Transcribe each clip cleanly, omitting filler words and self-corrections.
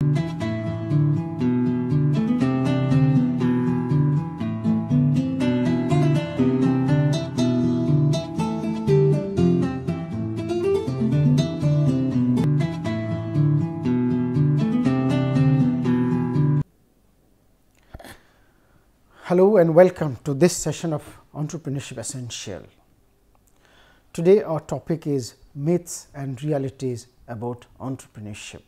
Hello and welcome to this session of Entrepreneurship Essential. Today our topic is myths and realities about entrepreneurship.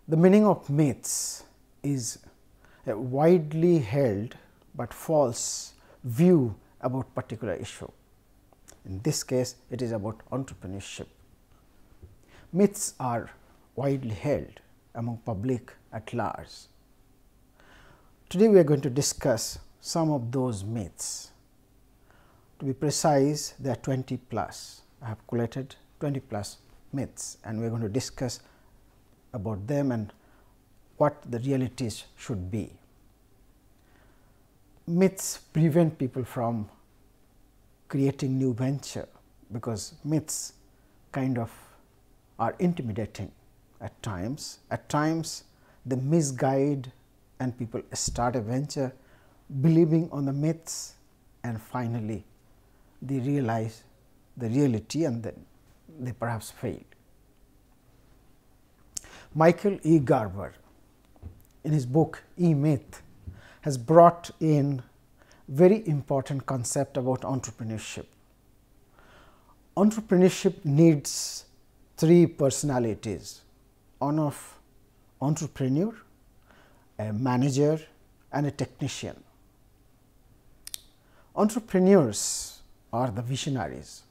The meaning of myths is a widely held but false view about particular issue. In this case, it is about entrepreneurship. Myths are widely held among public at large. Today we are going to discuss some of those myths. To be precise, there are 20 plus. I have collated 20 plus myths and we are going to discuss about them and what the realities should be. Myths prevent people from creating new venture because myths kind of are intimidating at times. At times they misguide and people start a venture believing on the myths and finally they realize the reality and then they perhaps fail. Michael E. Garber in his book E-Myth has brought in very important concept about entrepreneurship. Entrepreneurship needs three personalities: one of entrepreneur, a manager and a technician. Entrepreneurs are the visionaries.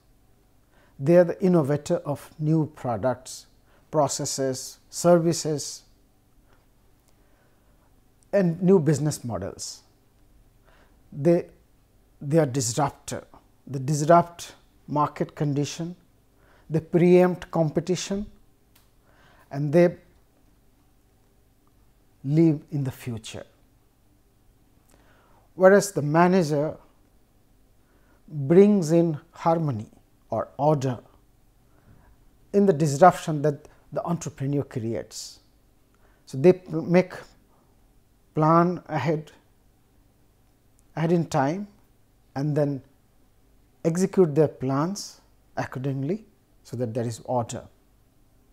They are the innovator of new products, processes, services and new business models. They are disruptor. They disrupt market condition, they preempt competition and they live in the future. Whereas the manager brings in harmony or order in the disruption that the entrepreneur creates. So, they make plan ahead in time and then execute their plans accordingly so that there is order.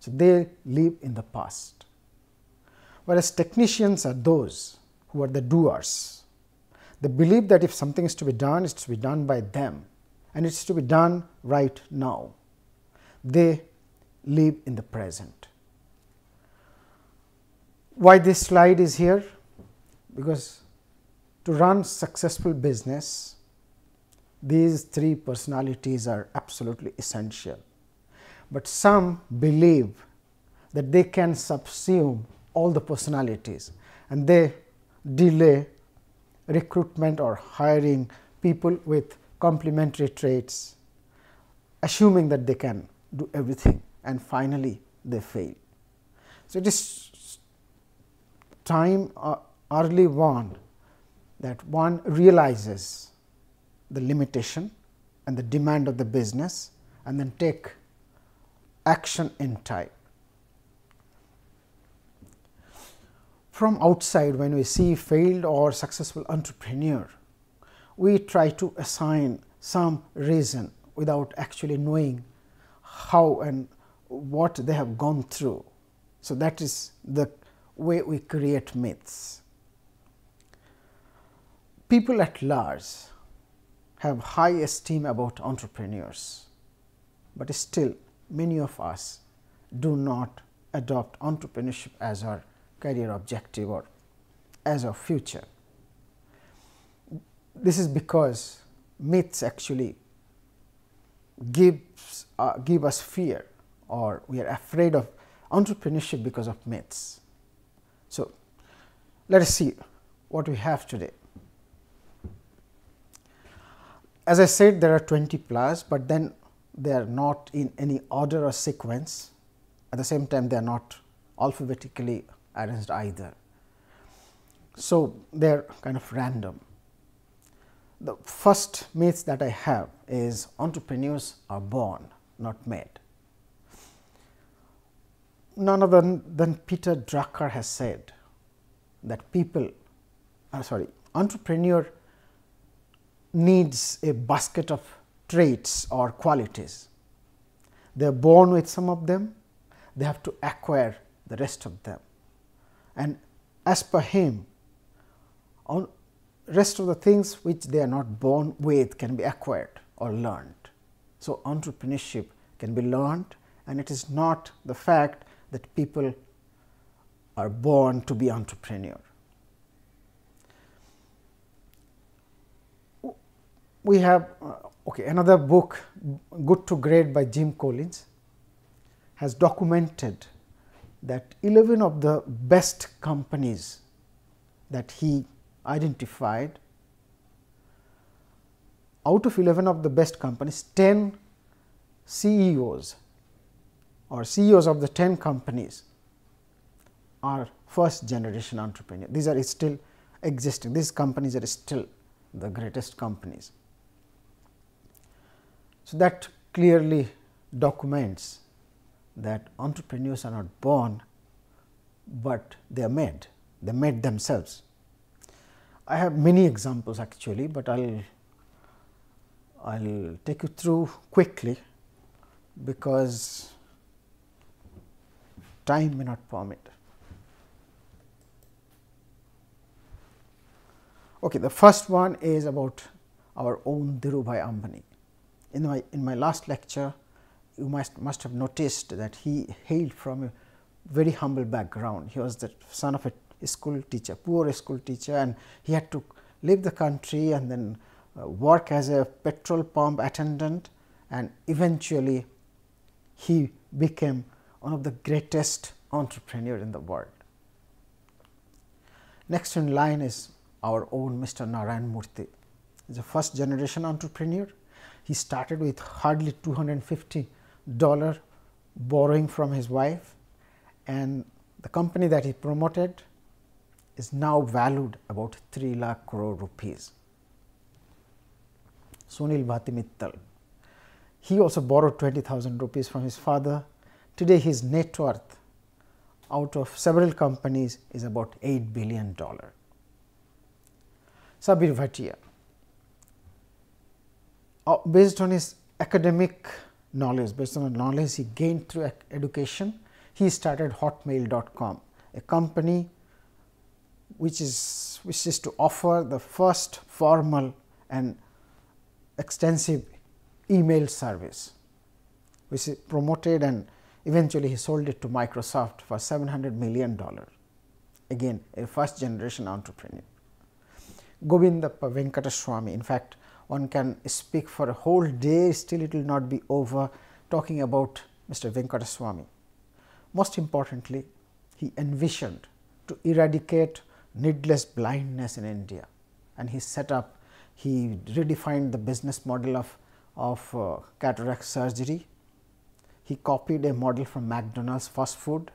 So, they live in the past. Whereas technicians are those who are the doers. They believe that if something is to be done, it is to be done by them and it is to be done right now. They live in the present. Why this slide is here? Because to run successful business, these three personalities are absolutely essential. But some believe that they can subsume all the personalities and they delay recruitment or hiring people with complementary traits, assuming that they can do everything and finally they fail. So, it is time early on that one realizes the limitation and the demand of the business and then take action in time. From outside, when we see failed or successful entrepreneur, we try to assign some reason without actually knowing how and what they have gone through. So, that is the way we create myths. People at large have high esteem about entrepreneurs, but still many of us do not adopt entrepreneurship as our career objective or as our future. This is because myths actually give us fear, or we are afraid of entrepreneurship because of myths. So, let us see what we have today. As I said, there are 20 plus, but then they are not in any order or sequence. At the same time, they are not alphabetically arranged either. So, they are kind of random. The first myth that I have is entrepreneurs are born, not made. none other than Peter Drucker has said that entrepreneur needs a basket of traits or qualities. They are born with some of them, they have to acquire the rest of them. And as per him, rest of the things which they are not born with can be acquired or learned. So, entrepreneurship can be learned, and it is not the fact that people are born to be entrepreneur. We have another book, Good to Great by Jim Collins, has documented that 11 of the best companies that he identified, out of 11 of the best companies, 10 CEOs or CEOs of the 10 companies are first generation entrepreneurs. These are still existing, these companies are still the greatest companies. So, that clearly documents that entrepreneurs are not born, but they are made, they made themselves. I have many examples actually, but I'll take you through quickly because time may not permit. Okay, the first one is about our own Dhirubhai Ambani. In my last lecture, you must have noticed that he hailed from a very humble background. He was the son of a school teacher, poor school teacher, and he had to leave the country and then work as a petrol pump attendant, and eventually he became one of the greatest entrepreneurs in the world. Next in line is our own Mr. Narayan Murthy. He is a first generation entrepreneur. He started with hardly $250 borrowing from his wife, and the company that he promoted is now valued about 3 lakh crore rupees. Sunil Madhumita, he also borrowed 20,000 rupees from his father. Today his net worth out of several companies is about $8 billion. Sabir Bhatia, based on his academic knowledge, based on the knowledge he gained through education, he started hotmail.com, a company which is to offer the first formal and extensive email service, which he promoted, and eventually he sold it to Microsoft for $700 million. Again, a first generation entrepreneur. Govinda Venkat Swamy, in fact, one can speak for a whole day, still it will not be over talking about Mr. Venkat Swamy. Most importantly, he envisioned to eradicate needless blindness in India, and he redefined the business model of cataract surgery. He copied a model from McDonald's fast food,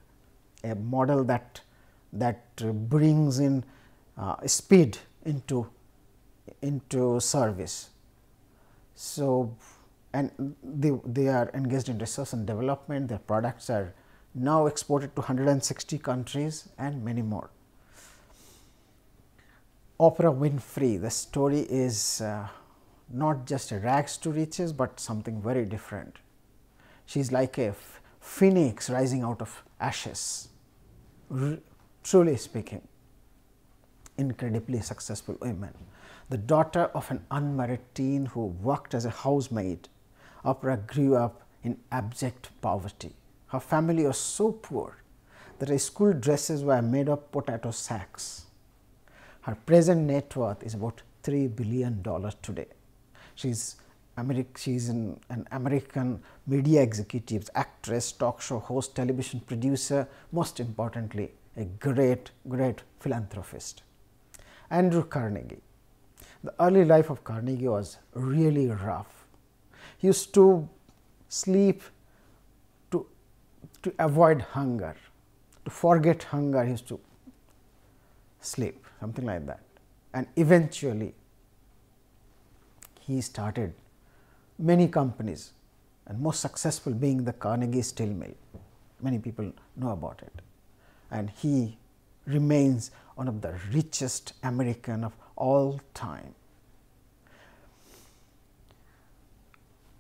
a model that brings in speed into service. So, and they are engaged in research and development. Their products are now exported to 160 countries and many more. Oprah Winfrey, the story is not just a rags to riches, but something very different. She is like a phoenix rising out of ashes, truly speaking, incredibly successful women. The daughter of an unmarried teen who worked as a housemaid, Oprah grew up in abject poverty. Her family was so poor that her school dresses were made of potato sacks. Her present net worth is about $3 billion today. She is an American media executive, actress, talk show host, television producer, most importantly, a great philanthropist. Andrew Carnegie. The early life of Carnegie was really rough. He used to sleep to avoid hunger, to forget hunger. He used to sleep, something like that, and eventually he started many companies, and most successful being the Carnegie Steel Mill. Many people know about it, and he remains one of the richest American of all time.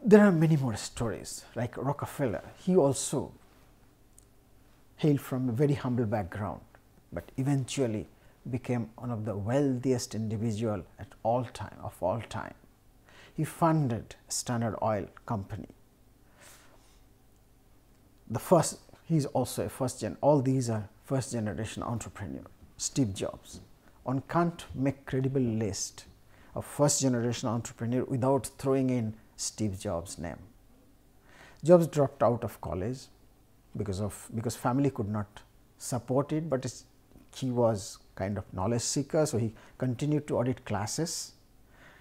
There are many more stories like Rockefeller. He also hailed from a very humble background, but eventually became one of the wealthiest individual at all time of all time. He funded Standard Oil Company. He is also all these are first generation entrepreneur. Steve Jobs. One can't make credible list of first generation entrepreneur without throwing in Steve Jobs' name. Jobs dropped out of college because family could not support it, but he was kind of knowledge seeker, so he continued to audit classes.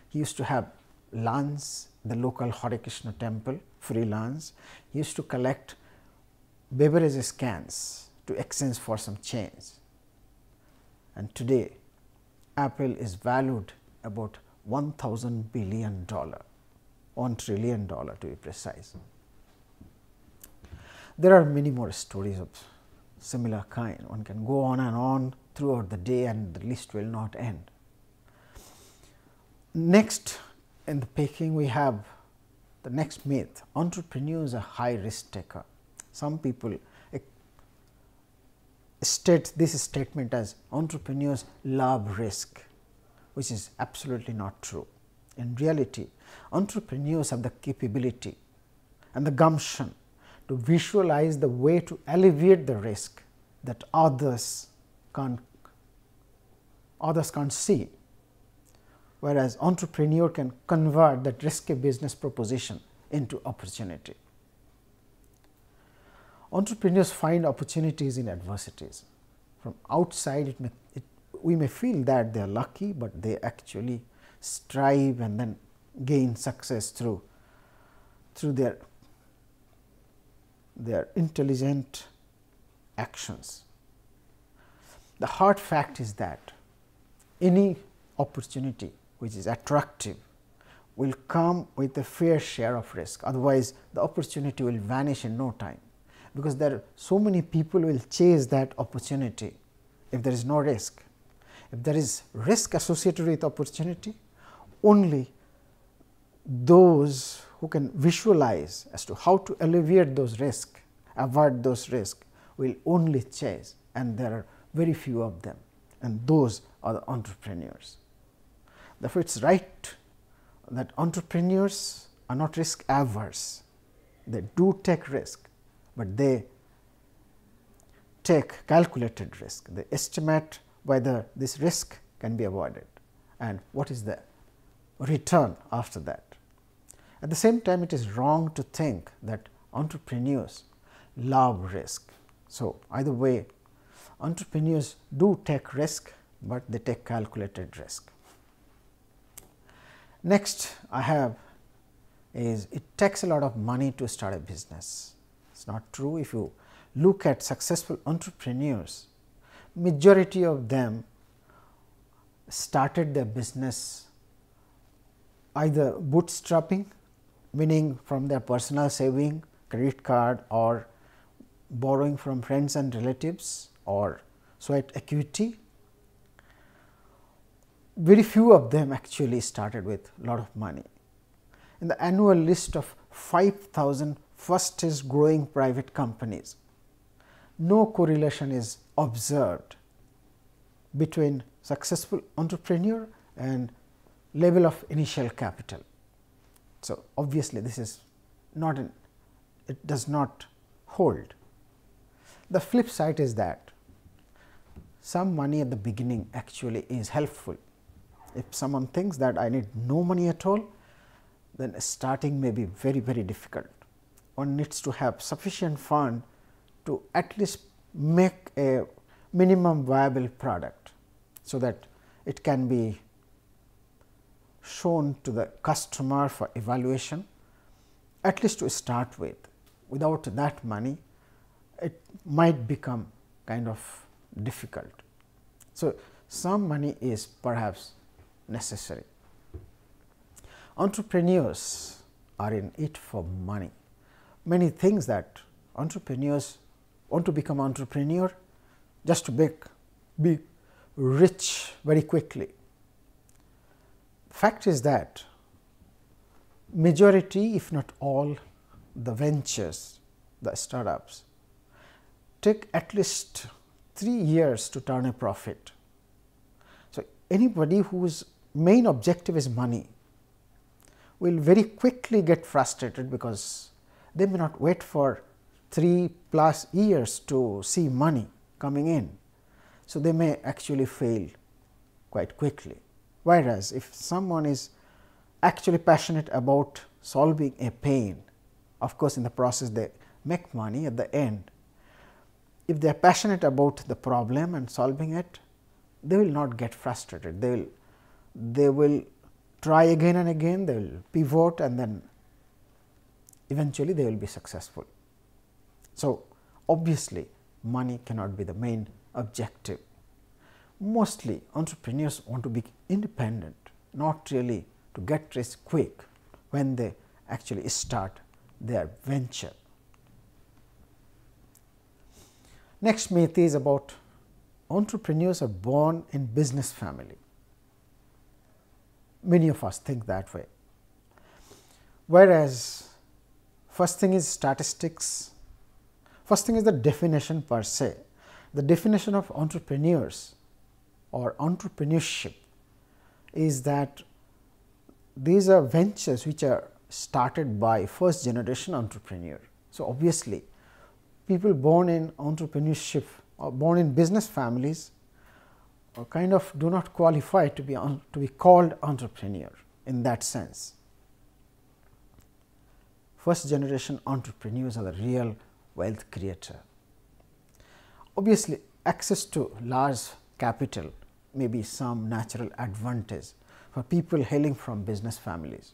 He used to have lunch in the local Hare Krishna temple, free lunch. He used to collect beverages cans to exchange for some change. And today Apple is valued about $1,000 billion, $1 trillion to be precise. There are many more stories of similar kind. One can go on and on throughout the day and the list will not end. Next in the picking we have the next myth: entrepreneurs are high risk taker. Some people state this statement as entrepreneurs love risk, which is absolutely not true. In reality, entrepreneurs have the capability and the gumption to visualize the way to alleviate the risk that others can't see, whereas entrepreneur can convert that risky business proposition into opportunity. Entrepreneurs find opportunities in adversities. From outside, we may feel that they are lucky, but they actually strive and then gain success through their intelligent actions. The hard fact is that any opportunity which is attractive will come with a fair share of risk, otherwise the opportunity will vanish in no time, because there are so many people will chase that opportunity if there is no risk. If there is risk associated with opportunity, only those who can visualize as to how to alleviate those risks, avoid those risks, will only chase, and there are very few of them, and those are the entrepreneurs. Therefore, it is right that entrepreneurs are not risk averse. They do take risk, but they take calculated risk. They estimate whether this risk can be avoided and what is the return after that. At the same time, it is wrong to think that entrepreneurs love risk. So, either way, entrepreneurs do take risk, but they take calculated risk. Next I have is it takes a lot of money to start a business. It is not true. If you look at successful entrepreneurs, majority of them started their business either bootstrapping, meaning from their personal saving, credit card, or borrowing from friends and relatives, or sweat equity. Very few of them actually started with a lot of money. In the annual list of 5,000 fastest growing private companies, no correlation is observed between successful entrepreneur and level of initial capital. So, obviously, this is not it does not hold. The flip side is that some money at the beginning actually is helpful. If someone thinks that I need no money at all, then starting may be very, very difficult. One needs to have sufficient fund to at least make a minimum viable product, so that it can be shown to the customer for evaluation, at least to start with. Without that money, it might become kind of difficult. So, some money is perhaps necessary. Entrepreneurs are in it for money. Many things that entrepreneurs want to become an entrepreneur just to be rich very quickly. Fact is that majority, if not all, the ventures, the startups take at least 3 years to turn a profit. So, anybody whose main objective is money will very quickly get frustrated, because they may not wait for 3+ years to see money coming in. So, they may actually fail quite quickly. Whereas, if someone is actually passionate about solving a pain, of course, in the process they make money at the end. If they are passionate about the problem and solving it, they will not get frustrated. They will try again and again, they will pivot, and then eventually they will be successful. So, obviously, money cannot be the main objective. Mostly entrepreneurs want to be independent, not really to get rich quick when they actually start their venture. Next myth is about entrepreneurs are born in business family. Many of us think that way. Whereas, first thing is statistics, first thing is the definition per se. The definition of entrepreneurs or entrepreneurship is that these are ventures which are started by first generation entrepreneur. So, obviously, people born in entrepreneurship or born in business families kind of do not qualify to be called entrepreneur in that sense. First generation entrepreneurs are the real wealth creator. Obviously, access to large capital may be some natural advantage for people hailing from business families,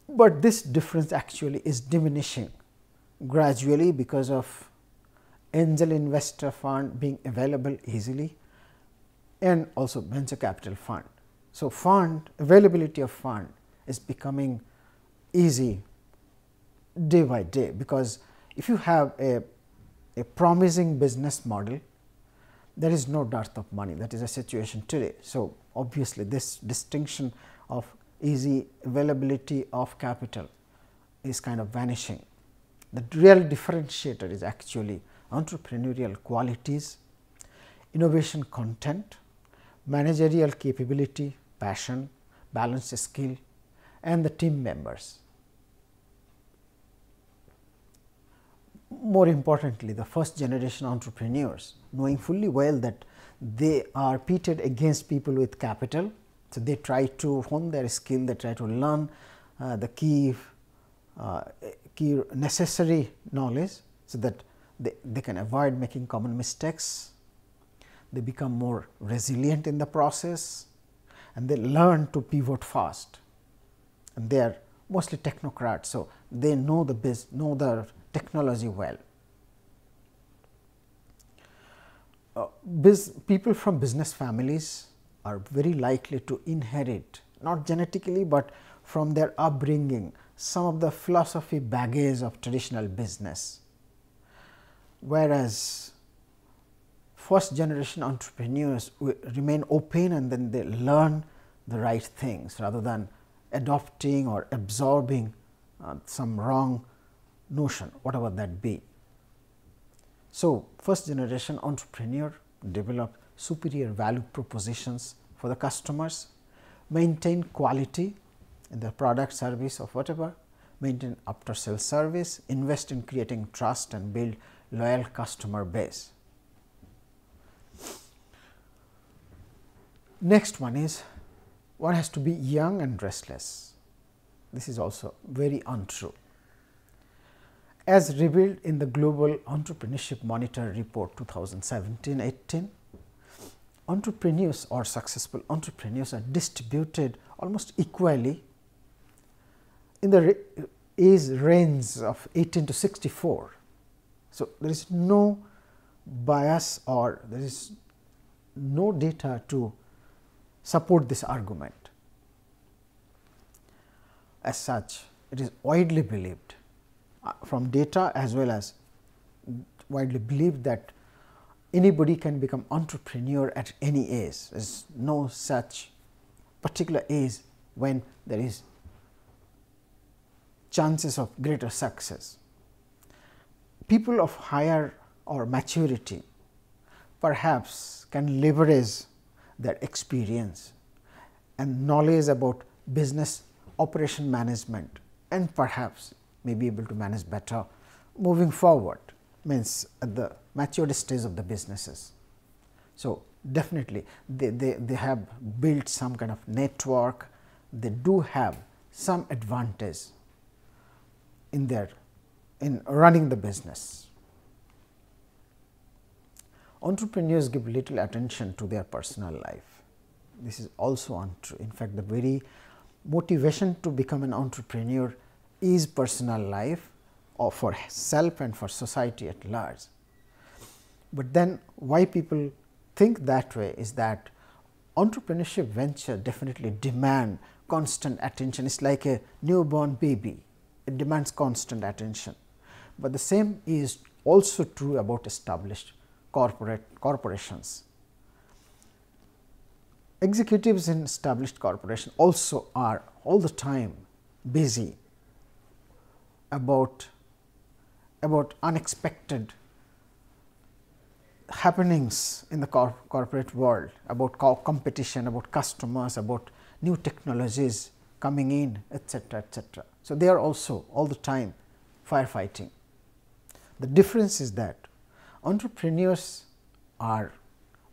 but this difference actually is diminishing gradually because of angel investor fund being available easily and also venture capital fund. So, availability of fund is becoming easy day by day, because if you have a promising business model, there is no dearth of money. That is a situation today. So, obviously, this distinction of easy availability of capital is kind of vanishing. The real differentiator is actually entrepreneurial qualities, innovation content, managerial capability, passion, balanced skill, and the team members. More importantly, the first generation entrepreneurs, knowing fully well that they are pitted against people with capital. So, they try to hone their skill, they try to learn the key necessary knowledge, so that they can avoid making common mistakes. They become more resilient in the process, and they learn to pivot fast, and they are mostly technocrats. So, they know the technology well. People from business families are very likely to inherit, not genetically, but from their upbringing, some of the philosophy baggage of traditional business. Whereas, first generation entrepreneurs remain open, and then they learn the right things rather than adopting or absorbing some wrong notion, whatever that be. So, first generation entrepreneur develop superior value propositions for the customers, maintain quality in the product, service or whatever, maintain after sales service, invest in creating trust and build loyal customer base. Next one is, one has to be young and restless. This is also very untrue. As revealed in the Global Entrepreneurship Monitor Report 2017-18, entrepreneurs or successful entrepreneurs are distributed almost equally in the age range of 18 to 64. So, there is no bias or there is no data to support this argument. As such, it is widely believed from data as well as widely believed that anybody can become entrepreneur at any age. There is no such particular age when there is chances of greater success. People of higher or maturity perhaps can leverage their experience and knowledge about business operation management, and perhaps may be able to manage better moving forward, means at the mature stage of the businesses. So, definitely they have built some kind of network, they do have some advantage in running the business. Entrepreneurs give little attention to their personal life. This is also untrue. In fact, the very motivation to become an entrepreneur is personal life, or for self and for society at large. But then why people think that way is that entrepreneurship venture definitely demand constant attention. It's like a newborn baby, it demands constant attention. But the same is also true about established corporations. Executives in established corporations also are all the time busy about unexpected happenings in the corporate world, about competition, about customers, about new technologies coming in, etc., etc. So, they are also all the time firefighting. The difference is that entrepreneurs are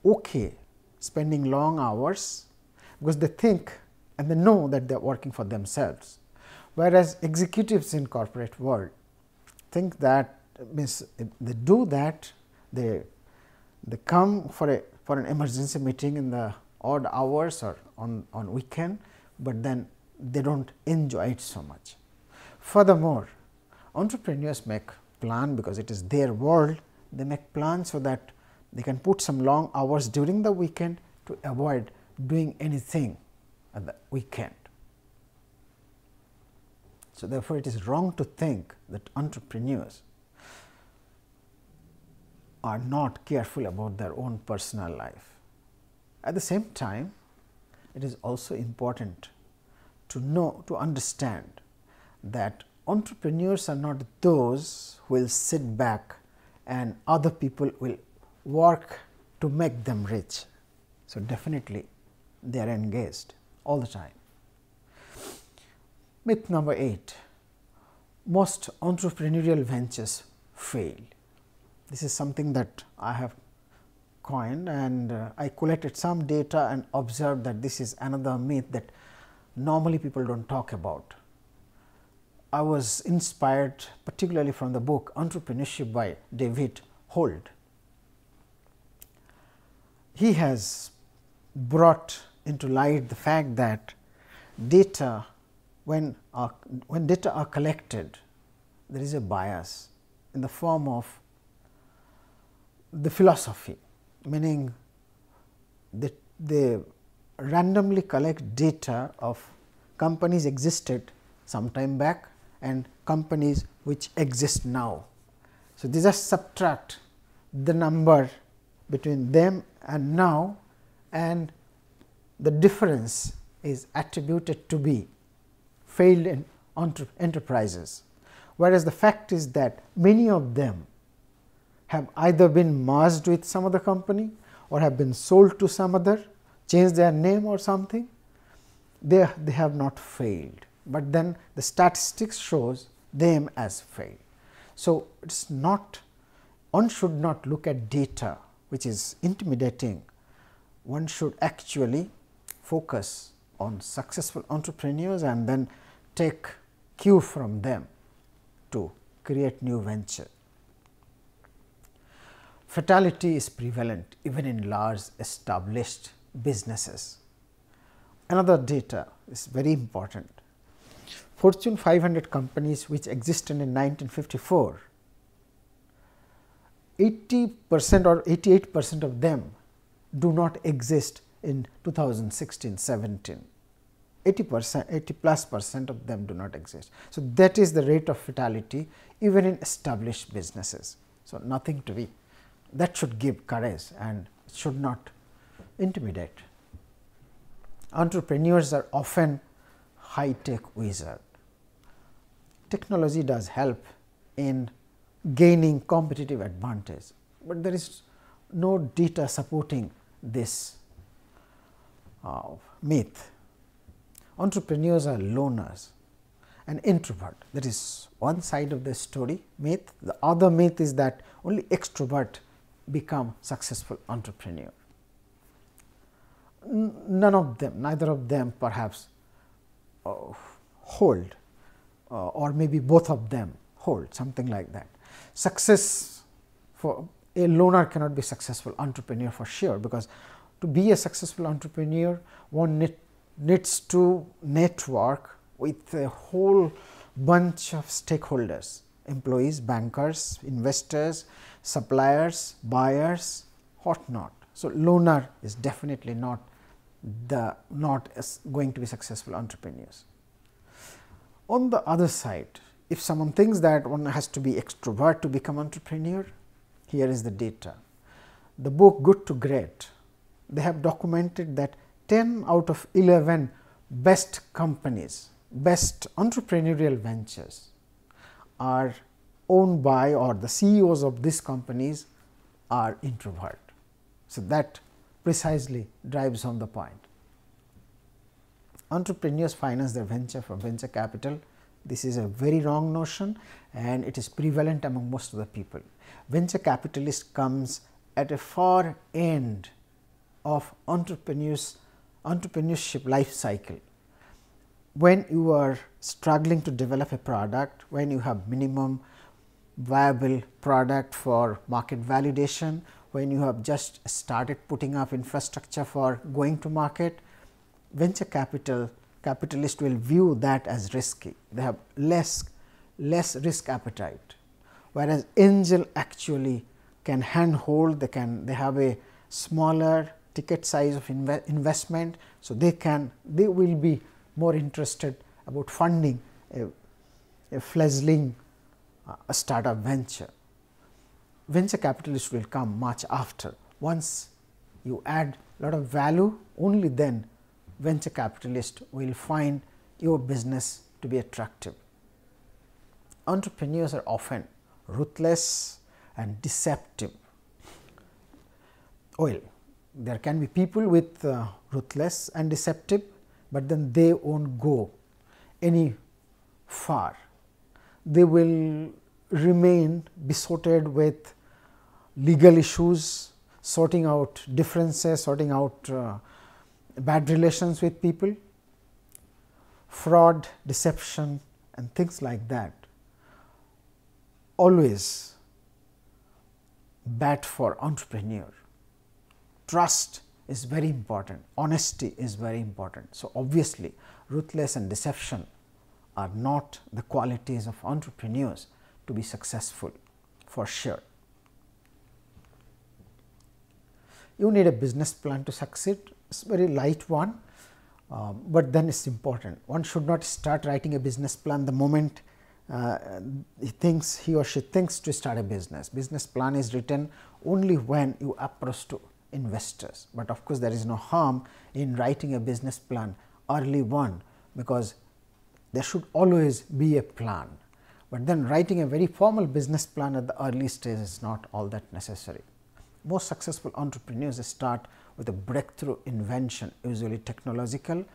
okay spending long hours because they think and they know that they are working for themselves, whereas executives in corporate world think that means they do that, they come for an emergency meeting in the odd hours or on weekend, but then they do not enjoy it so much. Furthermore, entrepreneurs make plan because it is their world, they make plans so that they can put some long hours during the weekend to avoid doing anything at the weekend. So, therefore, it is wrong to think that entrepreneurs are not careful about their own personal life. At the same time, it is also important to understand that entrepreneurs are not those who will sit back and other people will work to make them rich. So, definitely they are engaged all the time. Myth number 8, most entrepreneurial ventures fail. This is something that I have coined, and I collected some data and observed that this is another myth that normally people do not talk about. I was inspired particularly from the book Entrepreneurship by David Holt. He has brought into light the fact that data, when data are collected, there is a bias in the form of the philosophy, meaning they randomly collect data of companies existed some time back and companies which exist now. So, they just subtract the number between them and now, and the difference is attributed to be failed enterprises, whereas the fact is that many of them have either been merged with some other company or have been sold to some other, changed their name or something. They have not failed, but then the statistics shows them as failed. So, it is not, one should not look at data which is intimidating, one should actually focus on successful entrepreneurs and then take cue from them to create new venture. Fatality is prevalent even in large established businesses. Another data is very important. Fortune 500 companies which existed in 1954, 80% or 88% of them do not exist in 2016-17. 80%, 80+% of them do not exist. So, that is the rate of fatality even in established businesses. So, nothing to be, that should give courage and should not intimidate. Entrepreneurs are often high-tech wizards. Technology does help in gaining competitive advantage, but there is no data supporting this myth. Entrepreneurs are loners and introvert. That is one side of the story myth. The other myth is that only extrovert become successful entrepreneur. None of them, neither of them perhaps hold, or maybe both of them hold, something like that. Success for a loner cannot be successful entrepreneur for sure, because to be a successful entrepreneur one needs to network with a whole bunch of stakeholders, employees, bankers, investors, suppliers, buyers, whatnot. So, loner is definitely not going to be successful entrepreneurs. On the other side, if someone thinks that one has to be extrovert to become entrepreneur, here is the data. The book Good to Great, they have documented that 10 out of 11 best companies, best entrepreneurial ventures are owned by, or the CEOs of these companies are introvert. So, that precisely drives home the point. Entrepreneurs finance their venture from venture capital. This is a very wrong notion and it is prevalent among most of the people. Venture capitalist comes at a far end of entrepreneurship life cycle. When you are struggling to develop a product, when you have minimum viable product for market validation, when you have just started putting up infrastructure for going to market, venture capitalist will view that as risky. They have less risk appetite, whereas angel actually can handhold, they have a smaller ticket size of investment. So, they will be more interested about funding a fledgling startup venture. Venture capitalists will come much after. Once you add a lot of value, only then venture capitalists will find your business to be attractive. Entrepreneurs are often ruthless and deceptive. Well, there can be people with ruthless and deceptive, but then they won't go any far. They will remain besotted with legal issues, sorting out differences, sorting out bad relations with people, fraud, deception and things like that. Always bad for entrepreneur. Trust is very important, honesty is very important. So, obviously, ruthless and deception are not the qualities of entrepreneurs to be successful for sure. You need a business plan to succeed. It's a very light one, but then it's important. One should not start writing a business plan the moment he or she thinks to start a business. Business plan is written only when you approach to investors, but of course, there is no harm in writing a business plan early on, because there should always be a plan, but then writing a very formal business plan at the early stage is not all that necessary. Most successful entrepreneurs start with a breakthrough invention, usually technological. It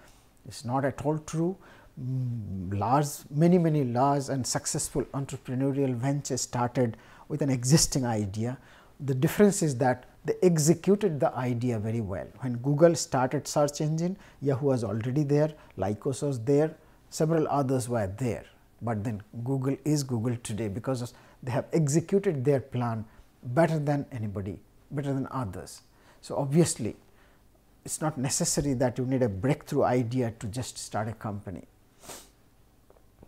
is not at all true. Many large and successful entrepreneurial ventures started with an existing idea. The difference is that they executed the idea very well. When Google started search engine, Yahoo was already there, Lycos was there, several others were there, but then Google is Google today because they have executed their plan better than anybody, better than others. So, obviously, it is not necessary that you need a breakthrough idea to just start a company.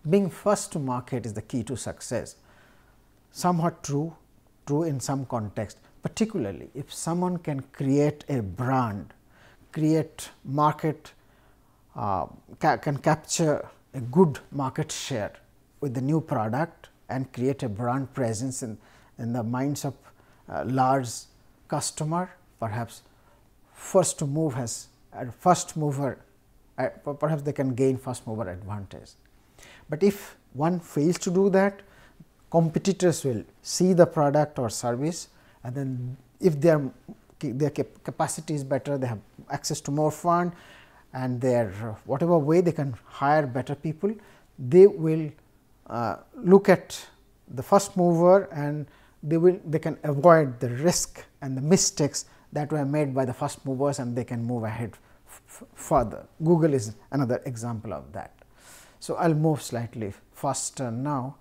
Being first to market is the key to success. Somewhat true in some context, particularly if someone can create a brand, create market can capture a good market share with the new product and create a brand presence in the minds of large customer, perhaps first to move has first mover, perhaps they can gain first mover advantage. But if one fails to do that, competitors will see the product or service, and then if their capacity is better, they have access to more fund, and their whatever way they can hire better people, they will look at the first mover, and they can avoid the risk and the mistakes that were made by the first movers, and they can move ahead further. Google is another example of that. So, I will move slightly faster now.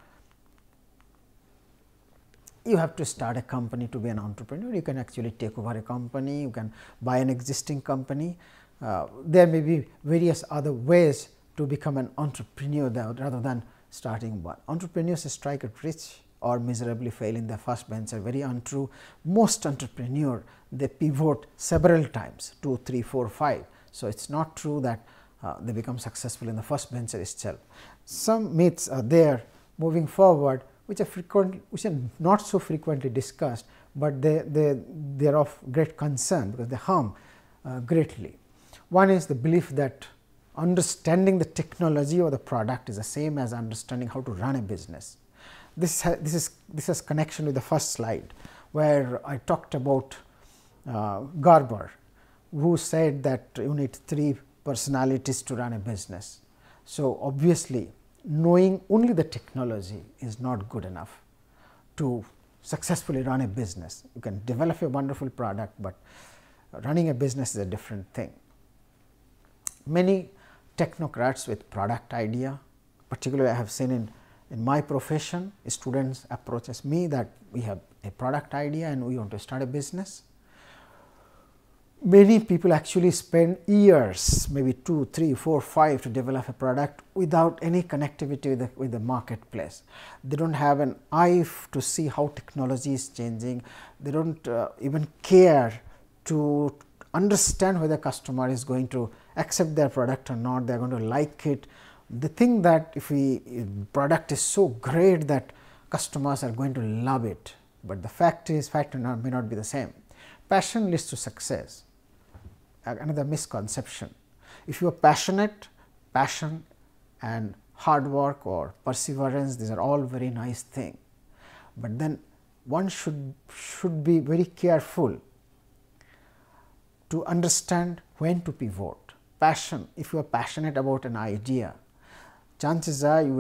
You have to start a company to be an entrepreneur. You can actually take over a company, you can buy an existing company. There may be various other ways to become an entrepreneur rather than starting one. Entrepreneurs strike it rich or miserably fail in their first venture. Very untrue. Most entrepreneurs, they pivot several times, 2, 3, 4, 5. So, it is not true that they become successful in the first venture itself. Some myths are there moving forward, which are not so frequently discussed, but they are of great concern because they harm greatly. One is the belief that understanding the technology or the product is the same as understanding how to run a business. This has connection with the first slide, where I talked about Garber, who said that you need 3 personalities to run a business. So, obviously, knowing only the technology is not good enough to successfully run a business. You can develop a wonderful product, but running a business is a different thing. Many technocrats with product idea, particularly I have seen in my profession, students approaches me that we have a product idea and we want to start a business. Many people actually spend years, maybe 2, 3, 4, 5 to develop a product without any connectivity with the marketplace. They do not have an eye to see how technology is changing. They do not even care to understand whether customer is going to accept their product or not, they are going to like it. They think that if product is so great that customers are going to love it, but the fact may not be the same. Passion leads to success, another misconception. If you are passionate, passion and hard work or perseverance, these are all very nice things, but then one should be very careful to understand when to pivot. Passion, if you are passionate about an idea, chances are you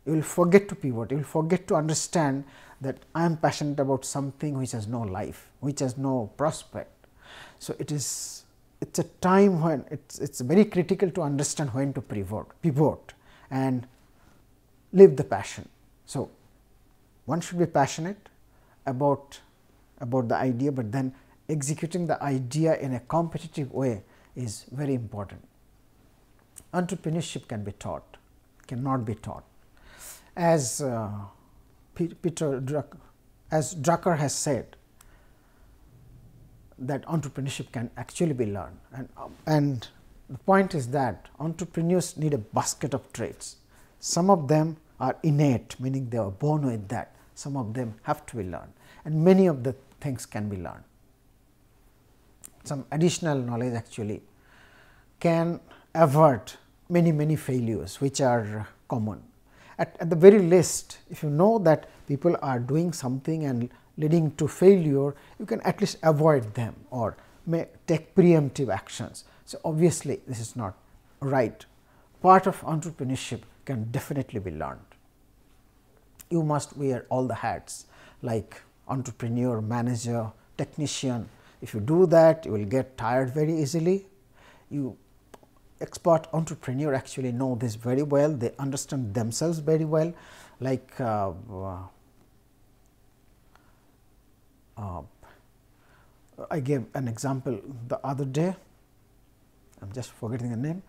will forget to pivot, you will forget to understand that I am passionate about something which has no life, which has no prospect. So, it's a time when it's very critical to understand when to pivot and live the passion. So, one should be passionate about the idea, but then executing the idea in a competitive way is very important. Entrepreneurship can be taught, cannot be taught. As Drucker has said, that entrepreneurship can actually be learned, and the point is that entrepreneurs need a basket of traits. Some of them are innate, meaning they are born with that. Some of them have to be learned, and many of the things can be learned. Some additional knowledge actually can avert many failures which are common. At the very least, if you know that people are doing something and leading to failure, you can at least avoid them or may take preemptive actions. So, obviously, this is not right. Part of entrepreneurship can definitely be learned. You must wear all the hats like entrepreneur, manager, technician. If you do that, you will get tired very easily. Expert entrepreneur actually know this very well, they understand themselves very well, like I gave an example the other day, I am just forgetting the name.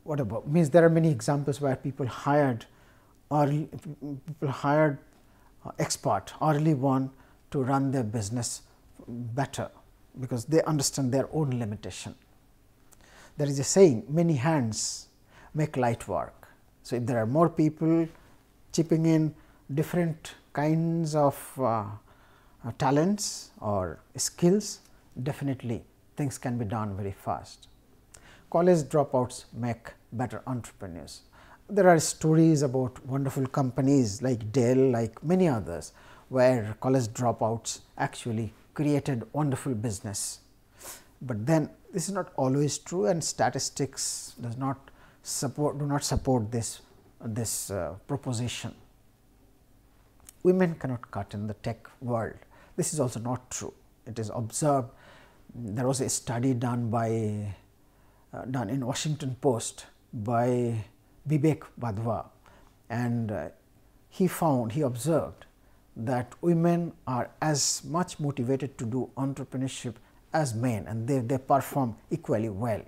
What about means there are many examples where people hired expert early on to run their business better, because they understand their own limitation. There is a saying, many hands make light work. So, if there are more people chipping in different kinds of talents or skills, definitely things can be done very fast. College dropouts make better entrepreneurs. There are stories about wonderful companies like Dell, like many others, where college dropouts actually created wonderful business. But then this is not always true, and statistics do not support this proposition. Women cannot cut in the tech world. This is also not true. It is observed. There was a study done in Washington Post by Vivek Badwa, and he observed that women are as much motivated to do entrepreneurship as men, and they perform equally well.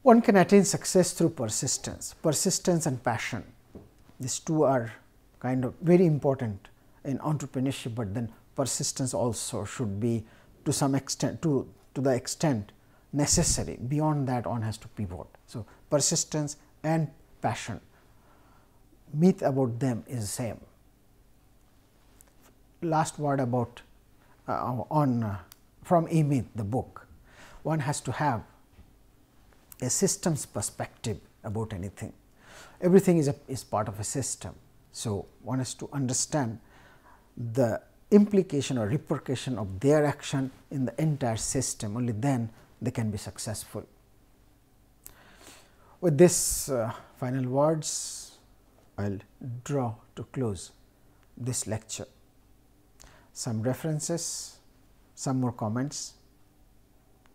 One can attain success through persistence and passion. These two are kind of very important in entrepreneurship, but then persistence also should be to some extent, to the extent necessary. Beyond that, one has to pivot. So, persistence and passion, myth about them is the same. Last word about from A Myth, the book. One has to have a systems perspective about anything. Everything is part of a system. So, one has to understand the implication or repercussion of their action in the entire system. Only then they can be successful. With this final words, I will draw to close this lecture. Some references, some more comments,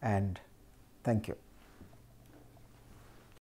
and thank you.